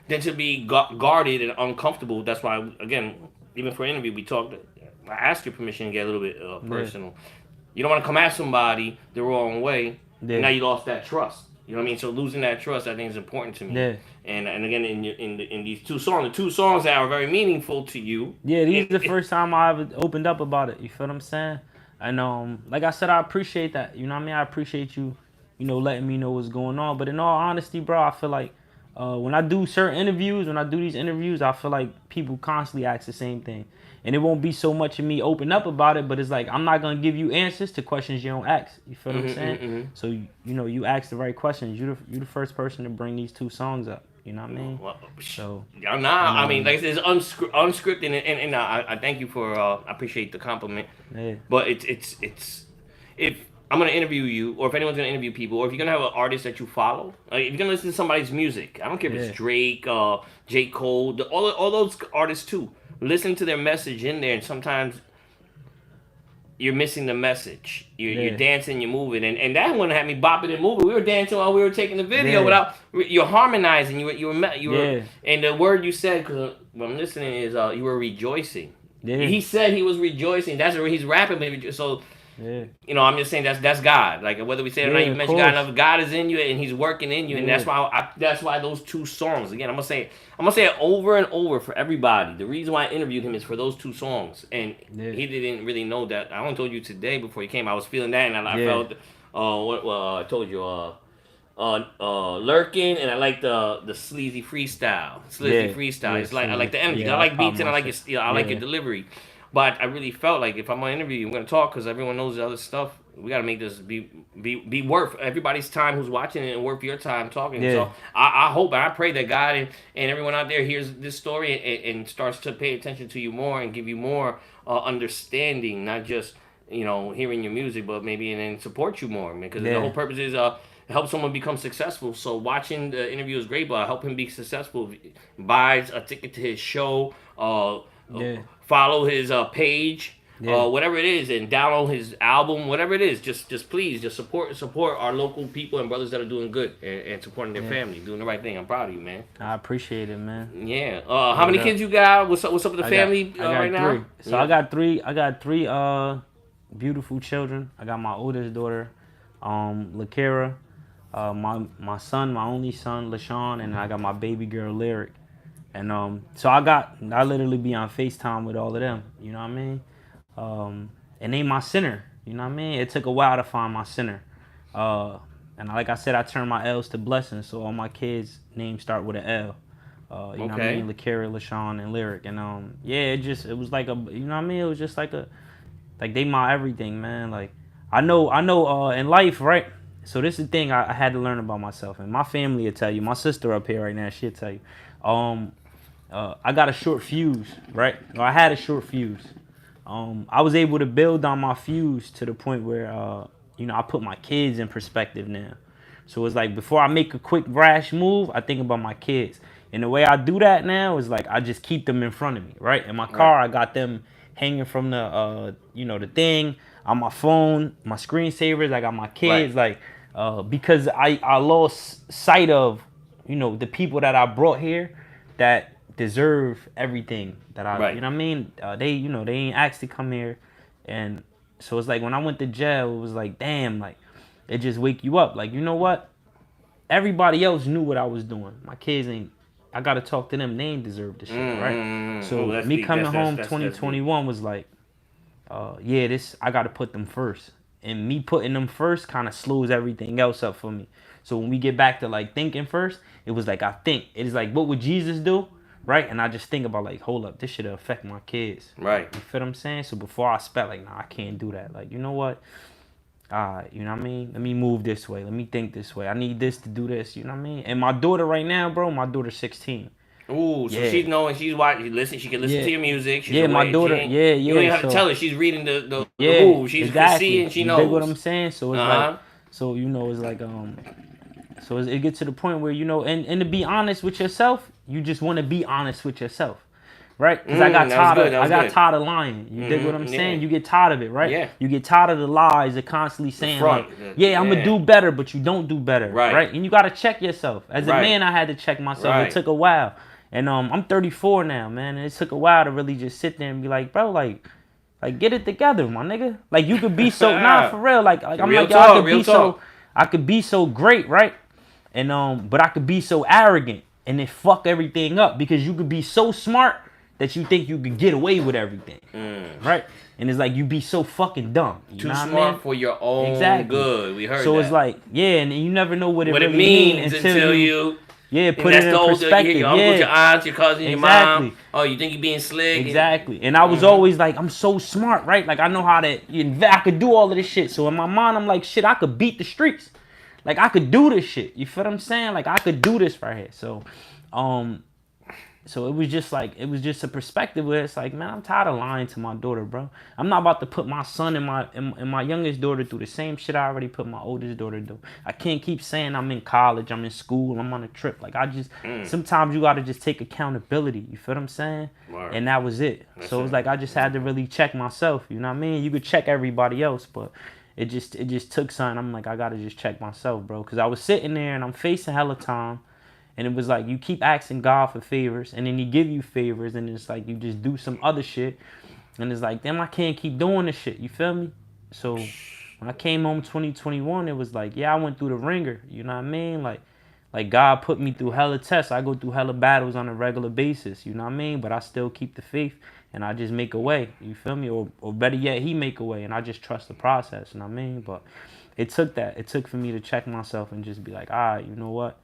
Than to be guarded and uncomfortable. That's why, again, even for an interview, I asked your permission to get a little bit personal. You don't want to come at somebody the wrong way. Yeah. And now you lost that trust. You know what I mean? So losing that trust, I think, is important to me. Yeah. And again, in these two songs, the two songs that are very meaningful to you. Yeah, these are the first time I ever opened up about it. You feel what I'm saying? And like I said, I appreciate that. You know what I mean? I appreciate you, letting me know what's going on. But in all honesty, bro, I feel like when I do certain interviews, when I do these interviews, I feel like people constantly ask the same thing. And it won't be so much of me open up about it, but it's like I'm not gonna give you answers to questions you don't ask. You feel what I'm saying? So you ask the right questions. You the first person to bring these two songs up. You know what I mean? Well, So I mean, like it's unscripted, and I thank you for I appreciate the compliment. yeah. But it's if I'm gonna interview you, or if anyone's gonna interview people, or if you're gonna have an artist that you follow, like if you're gonna listen to somebody's music, I don't care if it's Drake, J. Cole, all those artists too. Listen to their message in there, and sometimes you're missing the message. You're dancing, you're moving, and that one had me bopping and moving. We were dancing while we were taking the video without. You're harmonizing. You were, and the word you said, because what I'm listening is you were rejoicing. Yeah. He said he was rejoicing. That's where he's rapping. So. Yeah. I'm just saying that's God. Like whether we say it or not, you mentioned God enough. God is in you and He's working in you, and that's why those two songs. Again, I'm gonna say it over and over for everybody. The reason why I interviewed him is for those two songs, and he didn't really know that. I only told you today before he came. I was feeling that, and I felt I told you lurking, and I like the sleazy freestyle. It's like I like the energy. I like beats, and I like your I like your delivery. But I really felt like if I'm gonna interview you, I'm gonna talk because everyone knows the other stuff. We gotta make this be worth everybody's time who's watching it and worth your time talking. Yeah. So I hope and I pray that God and everyone out there hears this story and starts to pay attention to you more and give you more understanding, not just hearing your music, but maybe and support you more. Because the whole purpose is help someone become successful. So watching the interview is great, but help him be successful. Buys a ticket to his show. Follow his page, whatever it is, and download his album, whatever it is. Just please, just support our local people and brothers that are doing good and supporting their family, doing the right thing. I'm proud of you, man. I appreciate it, man. Yeah. How many kids you got? What's up with the family right now? So I got three. I got three beautiful children. I got my oldest daughter, Lakira, my son, my only son, LaShawn, and I got my baby girl, Lyric. And so I literally be on FaceTime with all of them, you know what I mean? And they my center, you know what I mean? It took a while to find my center. And like I said, I turned my L's to blessings, so all my kids' names start with an L. You know what I mean? Lakira, LaShawn, and Lyric. And it was like a, you know what I mean? It was just like they my everything, man. Like I know in life, right? So this is the thing I had to learn about myself, and my family will tell you. My sister up here right now, she'll tell you. I got a short fuse, right? Or I had a short fuse. I was able to build on my fuse to the point where, I put my kids in perspective now. So it's like before I make a quick rash move, I think about my kids. And the way I do that now is like I just keep them in front of me, right? In my car, I got them hanging from the, the thing on my phone, my screensavers. I got my kids, because I lost sight of, the people that I brought here that deserve everything that I, you know what I mean? They ain't asked to come here. And so it's like when I went to jail, it was like, damn, like it just wake you up. Like, you know what? Everybody else knew what I was doing. My kids ain't, I got to talk to them. They ain't deserve the shit, right? So me coming home 2021 was like, I got to put them first. And me putting them first kind of slows everything else up for me. So when we get back to like thinking first, it was like I think. It is like, what would Jesus do? Right? And I just think about like, hold up, this should affect my kids. Right. You feel what I'm saying? So before I spell, like, nah, I can't do that. Like, you know what? You know what I mean? Let me move this way. Let me think this way. I need this to do this. You know what I mean? And my daughter right now, bro, my daughter's 16. Ooh, so she's knowing, she's watching, she can listen to your music. She's my daughter, You don't even have to tell her, she's reading the moves. She's seeing, she knows. You dig what I'm saying? So it's like, it's like, so it gets to the point where, and to be honest with yourself, you just want to be honest with yourself. Right? Because I got tired of lying. You dig what I'm saying? You get tired of it, right? Yeah. You get tired of the lies of constantly saying, I'm going to do better, but you don't do better. Right? And you got to check yourself. As a man, I had to check myself. It took a while. And I'm 34 now, man. And it took a while to really just sit there and be like, bro, like get it together, my nigga. Like you could be so, for real. Like I'm like, yo, I could be so great, right? And but I could be so arrogant and then fuck everything up because you could be so smart that you think you could get away with everything, right? And it's like you be so fucking dumb. You Too know what smart I mean? for your own Exactly. good. We heard so that. it's like, yeah, and you never know what it really means until you and put that's it in the whole perspective. your uncle, your aunts, your cousin, your Exactly. mom. Oh, you think you're being slick? Exactly. And I was always like, I'm so smart, right? Like I know how to, I could do all of this shit. So in my mind, I'm like, shit, I could beat the streets. Like I could do this shit. You feel what I'm saying? Like I could do this right here. So it was just like, it was just a perspective where it's like, man, I'm tired of lying to my daughter, bro. I'm not about to put my son and my youngest daughter through the same shit I already put my oldest daughter through. I can't keep saying I'm in college, I'm in school, I'm on a trip. Like I just, sometimes you gotta just take accountability. You feel what I'm saying? Word. And that was it. So it was like, I just had to really check myself. You know what I mean? You could check everybody else, but it just took something. I'm like, I gotta just check myself, bro. Cause I was sitting there and I'm facing hella time. And it was like, you keep asking God for favors, and then he give you favors, and it's like, you just do some other shit. And it's like, damn, I can't keep doing this shit. You feel me? So when I came home 2021, it was like, yeah, I went through the ringer. You know what I mean? Like God put me through hella tests. I go through hella battles on a regular basis. You know what I mean? But I still keep the faith, and I just make a way. You feel me? Or better yet, he make a way, and I just trust the process. You know what I mean? But it took that. It took for me to check myself and just be like, all right, you know what?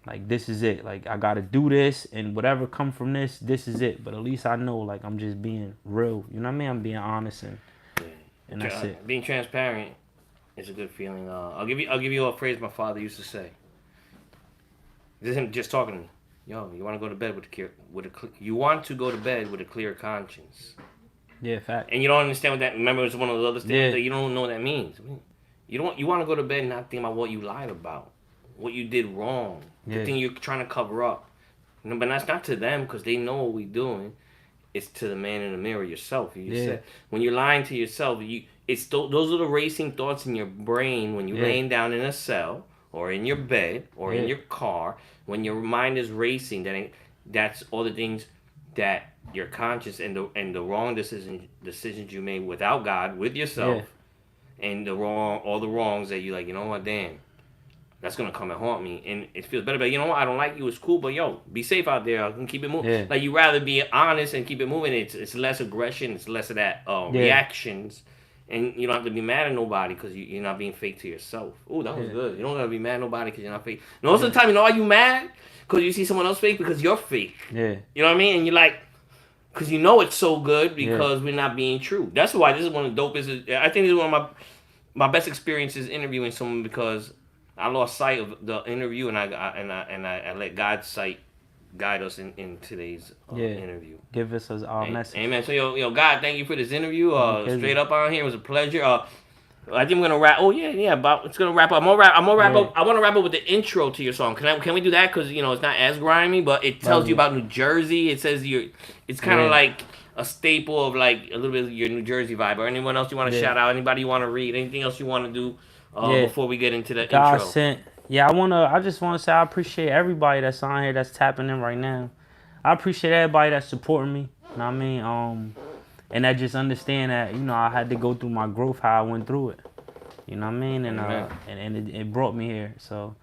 Like, this is it. Like, I got to do this, and whatever come from this is it. But at least I know, like, I'm just being real. You know what I mean? I'm being honest, and that's it. Being transparent is a good feeling. I'll give you a phrase my father used to say. This is him just talking to me. Yo, you want to go to bed you want to go to bed with a clear conscience. Yeah, fact. And you don't understand what that. Remember, it's one of those other things that you don't know what that means. You want to go to bed and not think about what you lied about, what you did wrong, the thing you're trying to cover up. But that's not to them because they know what we're doing. It's to the man in the mirror, yourself. You said when you're lying to yourself, those are the racing thoughts in your brain when you're laying down in a cell or in your bed or in your car. When your mind is racing, that's all the things that your conscience and the wrong decisions you made without God, with yourself, and all the wrongs that you like. You know what? Damn. That's going to come and haunt me. And it feels better. But you know what? I don't like you. It's cool. But, yo, be safe out there. I can keep it moving. Yeah. Like, you rather be honest and keep it moving. It's less aggression. It's less of that reactions. And you don't have to be mad at nobody because you're not being fake to yourself. Oh, that was good. You don't got to be mad at nobody because you're not fake. Most of the time, you know why you mad? Because you see someone else fake because you're fake. Yeah. You know what I mean? And you're like, because you know it's so good because we're not being true. That's why this is one of the dopest. I think this is one of my best experiences interviewing someone because I lost sight of the interview, and I let God's sight guide us in today's interview. Give us our message. Amen. So yo, God, thank you for this interview. Straight up on here, it was a pleasure. I think we're gonna wrap. Oh yeah. It's gonna wrap up. I'm gonna wrap up. I want to wrap up with the intro to your song. Can we do that? Because it's not as grimy, but it tells you about New Jersey. It says it's kind of like a staple of like a little bit of your New Jersey vibe. Or anyone else you want to shout out? Anybody you want to read? Anything else you want to do? Before we get into the intro. I just want to say I appreciate everybody that's on here that's tapping in right now. I appreciate everybody that's supporting me. You know what I mean? And that just understand that, I had to go through my growth, how I went through it. You know what I mean? And it brought me here. So,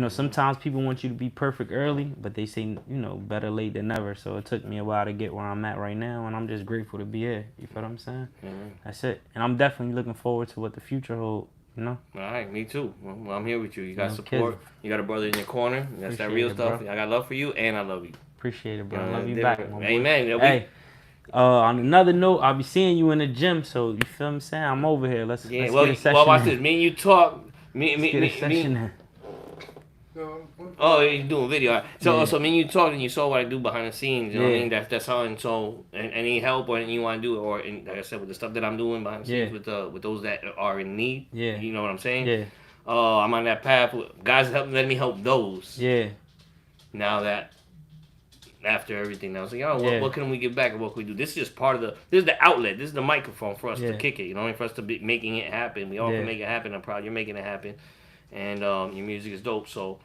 sometimes people want you to be perfect early, but they say, better late than never. So it took me a while to get where I'm at right now, and I'm just grateful to be here. You feel what I'm saying? Mm-hmm. That's it. And I'm definitely looking forward to what the future holds. All right, me too. Well, I'm here with you. You got support. You got a brother in your corner. That's that real stuff. Bro. I got love for you, and I love you. Appreciate it, bro. I love you back. Amen. Hey, on another note, I'll be seeing you in the gym. So you feel what I'm saying? I'm over here. Let's get a session. Well, watch this. Me and you talk. Me. Oh, you're doing video. Right. So me and you talked and you saw what I do behind the scenes. You know what I mean? That's how. And so, any help or anything you want to do, or like I said, with the stuff that I'm doing behind the scenes with those that are in need. Yeah. You know what I'm saying? Yeah. I'm on that path. Guys, let me help those. Yeah. Now that after everything, I was like, what can we give back and what can we do? This is just part of this is the outlet. This is the microphone for us to kick it. For us to be making it happen. We all can make it happen. I'm proud you're making it happen. And your music is dope. So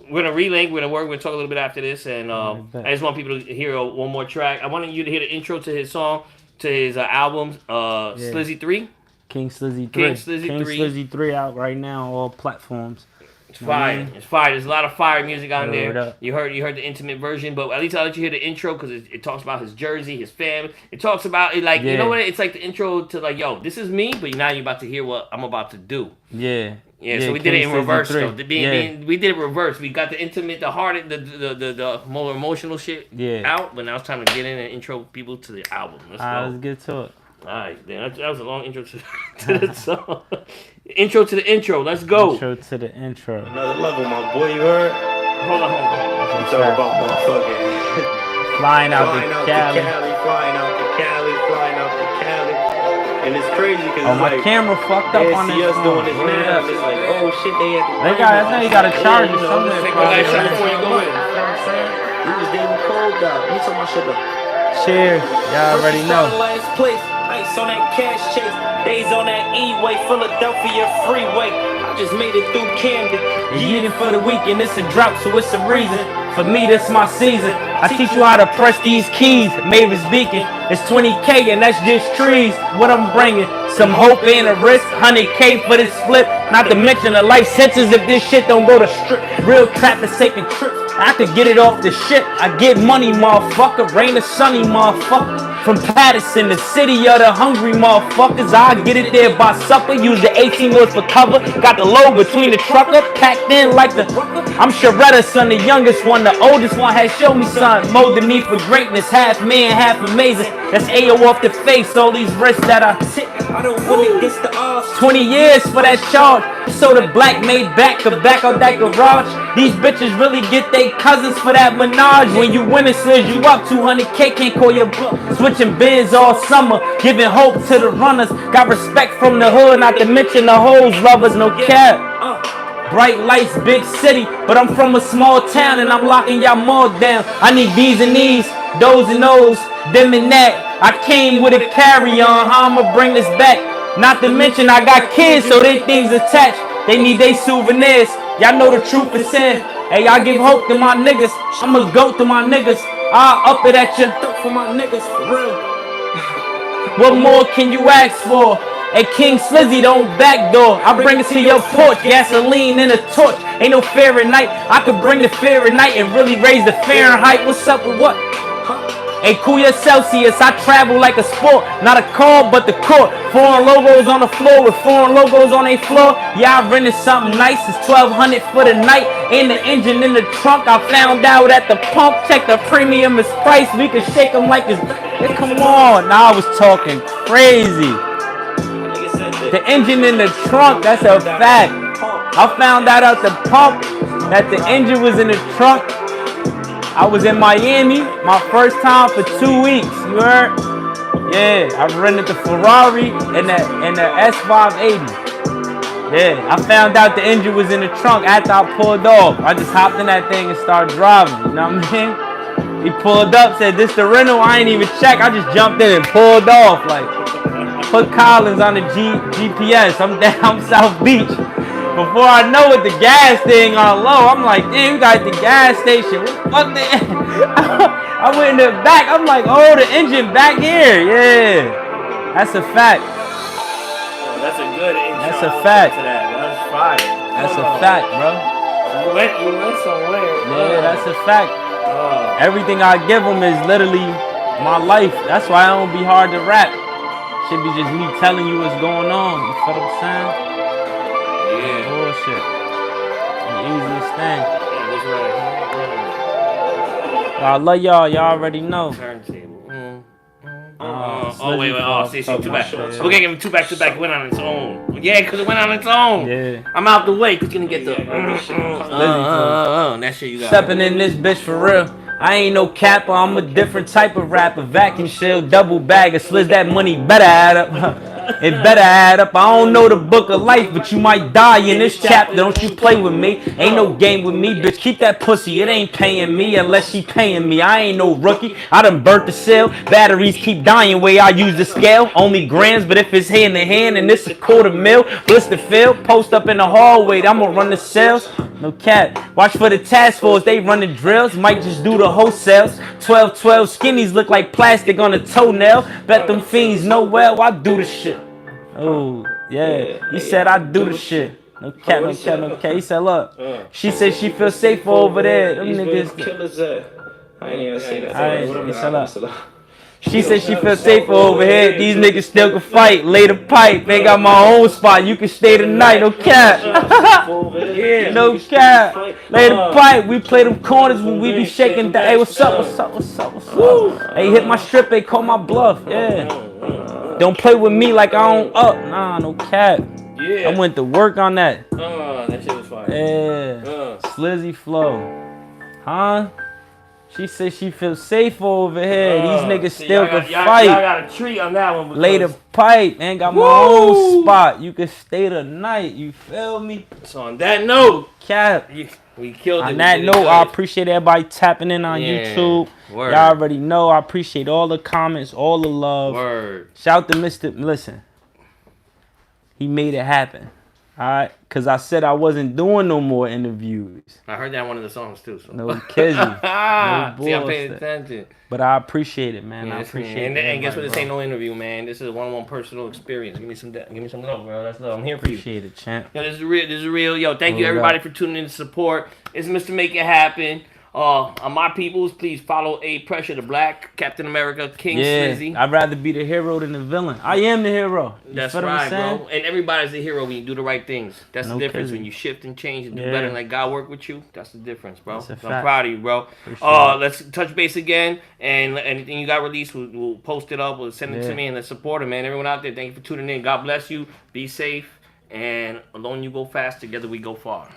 we're gonna relink. We're gonna talk a little bit after this. And I just want people to hear one more track. I wanted you to hear the intro to his song, to his album, Slizzy 3. King Slizzy 3. King Slizzy 3 out right now on all platforms. It's fire. It's fire. There's a lot of fire music on Word there. up. You heard the intimate version, but at least I'll let you hear the intro because it talks about his jersey, his family. It talks about it like you know what? It's like the intro to like, yo, this is me, but now you're about to hear what I'm about to do. Yeah. Yeah, so we did it in reverse though. We did it reverse. We got the intimate, the hard, the more emotional shit out, but now it's time to get in and intro people to the album. Let's get to it. Alright, that was a long intro to the song. Intro to the intro, let's go. Intro to the intro. Another level, my boy, you heard? Hold on. It's all about motherfucking Flying out to Cali. flying out to Cali. And it's crazy because Oh, my camera fucked up on this us phone. doing this now. It's like, oh shit, they at the I know you gotta charge it somewhere. Take one last shot before you go in. We was damn cold out. Let me tell my shit up. Cheers. Y'all already know. Last place, ice on that cash chase, days on that E-way, Philadelphia freeway. I just made it through Camden. Eating for the weekend, it's a drought, so it's a reason. For me, this my season. I teach you how to press these keys. Mavis Beacon, it's 20K and that's just trees. What I'm bringing, some hope and a risk. 100K for this flip. Not to mention the life sentence if this shit don't go to strip. Real trap is taking trips. I could get it off the ship. I get money, motherfucker. Rain or sunny, motherfucker. From Patterson, the city of the hungry motherfuckers. I get it there by supper. Use the 18 wheels for cover. Got the low between the trucker. Packed in like the... I'm Sharetta, son, the youngest one. The oldest one has show me son. Molded me for greatness. Half man, half amazing. That's AO off the face. All these risks that I take. I don't want it against the odds. 20 years for that charge. So the black made back to back out that garage. These bitches really get they cousins for that menage. When you win it, says you up 200K, can't call your bluff. Switching bins all summer, giving hope to the runners. Got respect from the hood, not to mention the hoes lovers, no cap. Bright lights, big city, but I'm from a small town and I'm locking y'all more down. I need these and these, those and those, them and that. I came with a carry-on, how I'ma bring this back? Not to mention I got kids, so they things attached. They need they souvenirs. Y'all know the truth is in. Hey, I give hope to my niggas. I'ma go to my niggas. I'll up it at you. For my niggas, for real. What more can you ask for? Hey, King Slizzy, don't backdoor. I bring it to your porch. Gasoline in a torch. Ain't no fear at night. I could bring the fear at night and really raise the Fahrenheit. What's up with what? Hey, Kuya Celsius, I travel like a sport. Not a call, but the court. Foreign logos on the floor with foreign logos on a floor. Yeah, I rented something nice. It's 1,200 for the night. And the engine in the trunk. I found out at the pump. Check the premium is priced. We can shake them like it's... Hey, come on. Now I was talking crazy. The engine in the trunk, that's a fact. I found out at the pump that the engine was in the trunk. I was in Miami, my first time for 2 weeks, you heard? Yeah, I rented the Ferrari and the S580. Yeah, I found out the engine was in the trunk after I pulled off. I just hopped in that thing and started driving, you know what I mean? He pulled up, said, this the rental, I ain't even check. I just jumped in and pulled off, like, put Collins on the GPS. I'm down South Beach. Before I know it, the gas thing on low. I'm like, damn, we got the gas station. What the fuck? I went in the back. I'm like, oh, the engine back here. Yeah, that's a fact. That's a good intro. That's a fact. That's fire. That's a fact, bro. You went somewhere. Yeah, that's a fact. Everything I give them is literally my life. That's why I don't be hard to rap. Should be just me telling you what's going on. You feel what I'm saying? Yeah. Bullshit. The easiest thing. Yeah, that's right. I love y'all. Y'all already know. Turntable. Oh, wait. See, two back. We're gonna give him two back to back. It went on its own. Yeah, because it went on its own. Yeah. I'm out the way because you're gonna get the. That shit you got. Stepping in this bitch for real. I ain't no capper, I'm a different type of rapper. Vacuum shield, double bag, it sliz that money better add up. It better add up. I don't know the book of life, but you might die in this chapter. Don't you play with me. Ain't no game with me, bitch. Keep that pussy. It ain't paying me unless she paying me. I ain't no rookie. I done burnt the cell. Batteries keep dying way I use the scale. Only grams, but if it's hand in hand and it's a $250,000, blister fill. Post up in the hallway, I'ma run the sales. No cap. Watch for the task force, they run the drills. Might just do the wholesales. 12-12 skinnies look like plastic on a toenail. Bet them fiends know well I do the shit. Oh, yeah. You said I do the shit. No cap, no cap, no cap. He said, look. She said she feels safer over there. Them niggas. Killers at. I ain't even say that. He said, look. She said she feels safer over here. These niggas still can fight. Lay the pipe. They got my own spot. You can stay tonight. No cap. No cap. Lay the pipe. We play them corners when we be shaking. Hey, what's up? What's up? What's up? What's up? Hey, hit my strip. They call my bluff. Yeah. Don't play with me like I don't up. Nah, no cap. Yeah. I went to work on that. That shit was fire. Yeah. Slizzy flow. Huh? She said she feels safe over here. These niggas still can fight. Y'all got a treat on that one. Lay the pipe, man. Got my own spot. You can stay the night. You feel me? So on that note, Cap. we killed it. On that note, I appreciate everybody tapping in on Yeah. YouTube. Word. Y'all already know. I appreciate all the comments, all the love. Word. Shout to Mr. Listen. He made it happen. All right? Because I said I wasn't doing no more interviews. I heard that in one of the songs too. So. No kidding. No See, I'm paying bullshit. attention. But I appreciate it, man. Yeah, I appreciate it. and guess what? This everybody, ain't no interview, man. This is a one-on-one personal experience. Give me some love, bro. That's love. I'm here for you. Appreciate it, champ. Yo, this is real. This is real. Yo, thank you Hold everybody up. for tuning in to support. It's Mr. Make It Happen. On my peoples, please follow A Pressure, the Black Captain America, King Slizzy. I'd rather be the hero than the villain. I am the hero. You That's feel what I'm right, saying? bro. And everybody's a hero when you do the right things. That's No the difference. kidding. When you shift and change and do Yeah. better and let God work with you, that's the difference, bro. That's a I'm fact. proud of you, bro. Appreciate it. Let's touch base again. And anything you got released, we'll post it up. We'll send it to Yeah. me and let's support it, man. Everyone out there, thank you for tuning in. God bless you. Be safe. And alone you go fast. Together we go far.